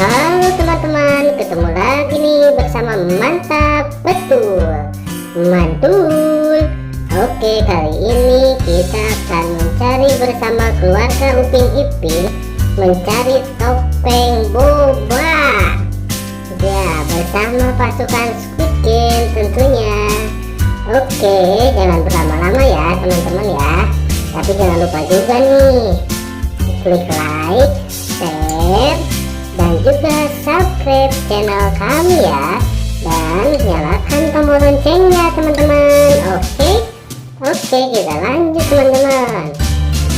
Halo teman-teman, ketemu lagi nih bersama Mantap Betul Mantul. Oke, kali ini kita akan mencari bersama keluarga Upin Ipin, mencari topeng boba. Ya, bersama pasukan Squid Game tentunya. Oke, jangan berlama-lama ya teman-teman ya. Tapi jangan lupa juga nih, klik like, share, dan juga subscribe channel kami ya, dan nyalakan tombol loncengnya teman-teman. Oke, kita lanjut teman-teman.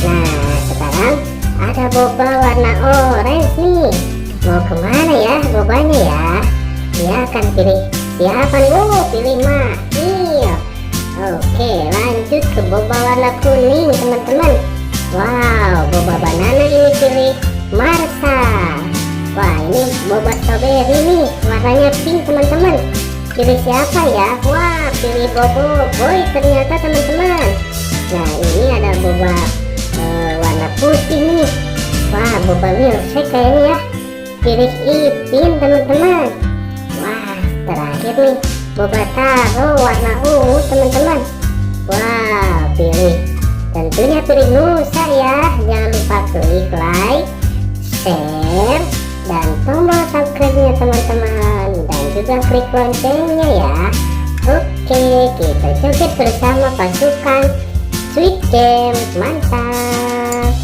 Nah, sekarang ada boba warna orange nih. Mau kemana ya bobanya ya? Dia akan pilih siapa nih? Pilih Mahir. Oke, lanjut ke boba warna kuning teman-teman. Wow, boba banana ini pilih Marsa. Wah, ini boba strawberry nih, warnanya pink teman-teman. Pilih siapa ya? Wah, pilih Bobo Boy ternyata teman-teman. Nah, ini ada boba warna putih nih. Wah, boba milkshake kayaknya ya. Pilih Ipin teman-teman. Wah, terakhir nih boba taro warna ungu teman-teman. Wah, tentunya pilih Nusa ya. Jangan lupa klik like, share, dan tombol subscribe-nya teman-teman, dan juga klik loncengnya ya. Oke, kita joget bersama pasukan Squid Game. Mantap.